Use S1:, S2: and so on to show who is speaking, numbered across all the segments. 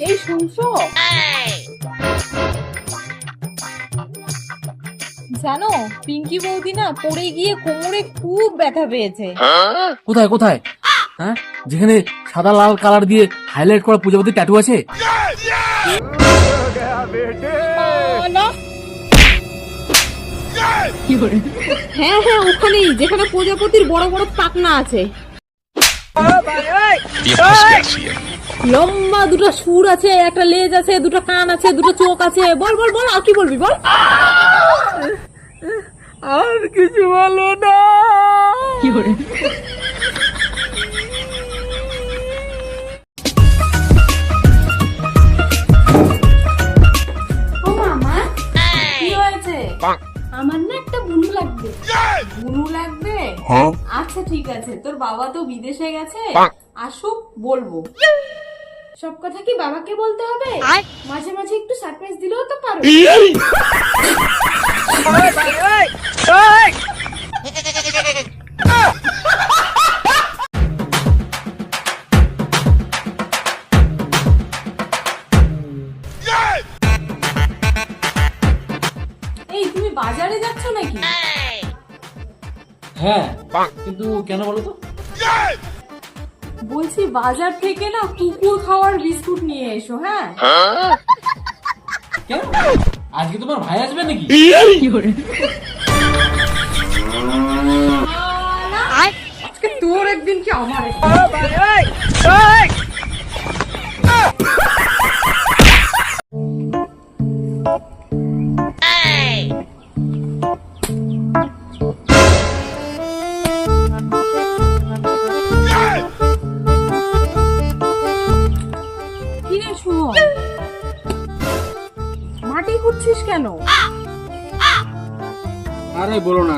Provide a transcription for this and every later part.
S1: এই শুনছো, জানো পিঙ্কি বৌদি না পড়ে গিয়ে কোমরে খুব ব্যথা পেয়েছে।
S2: কোথায় কোথায়? হ্যাঁ, যেখানে সাদা লাল কালার দিয়ে হাইলাইট করা প্রজাপতি ট্যাটু আছে?
S1: না, হ্যাঁ হ্যাঁ ওখানেই, যেখানে প্রজাপতির বড় বড় পাখনা আছে, লম্বা দুটো সুর আছে, একটা লেজ আছে, দুটো কান আছে, দুটো চোখ আছে। বল বল বল, আর কি বলবি বল।
S2: আর কিছু বলো না।
S1: ও মামা, কি হয়েছে? আমার না একটা বুনু লাগবে। বুনু লাগবে? আচ্ছা ঠিক আছে, তোর বাবা তো বিদেশে গেছে, আসুক বলবো। সব কথা কি বাবাকে বলতে হবে? মাঝে মাঝে একটু সারপ্রাইজ দিলেও তো পারো। এই তুমি বাজারে যাচ্ছ নাকি?
S2: হ্যাঁ, কিন্তু কেন বলো তো?
S1: বলছি বাজার থেকে না কুকুর খাওয়ার বিস্কুট নিয়ে এসো। হ্যাঁ,
S2: কেন? আজকে তোমার ভাই আসবে নাকি?
S1: আজকে তোর একদিন কি আমার একদিন। কি রে সুমন, মাটি খুঁড়ছিস কেন?
S2: আরে বলো না,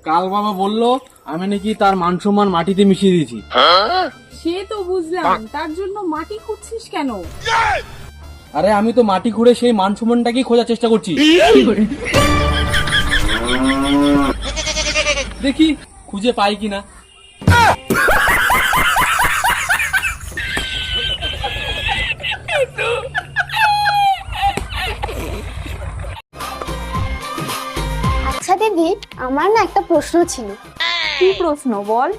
S2: কাল বাবা বললো আমি নাকি তার মান সম্মান মাটিতে মিশিয়ে দিয়েছি।
S1: সে তো বুঝলাম, তার জন্য মাটি খুঁড়ছিস কেন?
S2: আরে আমি তো মাটি খুঁড়ে সেই মান সম্মানটাকেই খোঁজার চেষ্টা করছি। দেখি খুঁজে পাই কিনা।
S3: আচ্ছা দিদি, আমার না একটা প্রশ্ন ছিল।
S1: কি প্রশ্ন বল।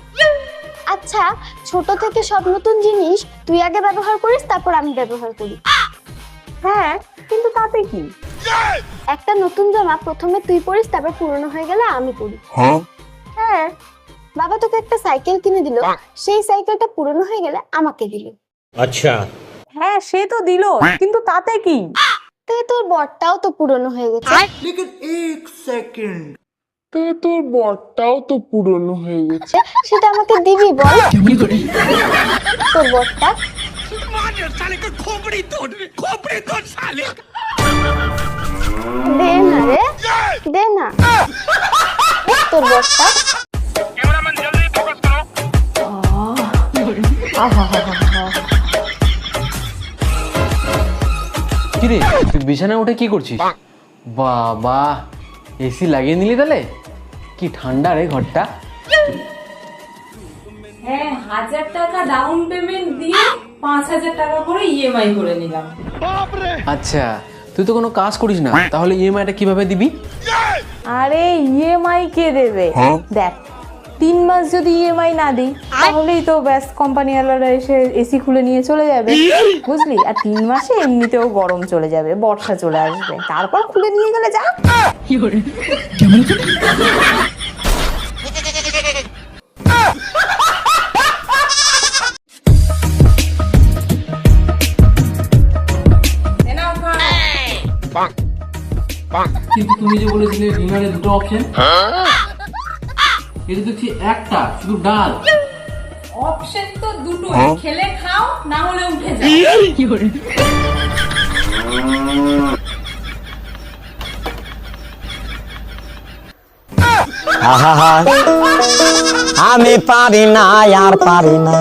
S3: আচ্ছা, ছোট থেকে সব নতুন জিনিস তুই আগে ব্যবহার করিস, তারপর আমি ব্যবহার করি।
S1: হ্যাঁ, কিন্তু তাতে কি?
S3: একটা নতুন জামা প্রথমে তুই পরিস, তারপর পুরনো হয়ে গেলে আমি পরি। হ্যাঁ, বাবা তোকে একটা সাইকেল কিনে দিল, সেই সাইকেলটা পুরনো হয়ে গেলে আমাকে দিল।
S4: अच्छा
S1: হ্যাঁ সে তো দিল, কিন্তু তাতে কি?
S3: তাই তোর বরটাও তো পুরনো হয়ে গেছে। সেটা আমাকে দিবি বল। তোর বরটা দে না রে, দে না তোর বরটা।
S5: কিরে তুই বিছানায় উঠে কি করছিস? বাবা, এসি লাগিয়ে নিলি তাহলে? কি ঠান্ডা রে ঘরটা।
S1: হ্যাঁ, 1000 টাকা ডাউন পেমেন্ট দিয়ে 5000 টাকা করে ইএমআই করে নিলাম।
S5: আচ্ছা, তুই তো কোনো কাজ করিস না, তাহলে ইএমআইটা কিভাবে দিবি?
S1: আরে ইএমআই কে দেবে? দেখ, 3 মাস যদি ইএমআই না দিই তাহলেই তো ব্যাস কোম্পানিওয়ালারা এসে এসি খুলে নিয়ে চলে যাবে, বুঝলি? আর 3 মাসে এমনিতেও গরম চলে যাবে, বর্ষা চলে আসবে, তারপর খুলে নিয়ে গেলে যা।
S2: কিন্তু তুমি যে বলেছিলে ডিনারে দুটো অপশন, এটা দেখছি একটা শুধু ডাল।
S1: অপশন তো দুটো, খেলে খাও না হলে উঠে যাও।
S4: আমি পারি না আর পারি না।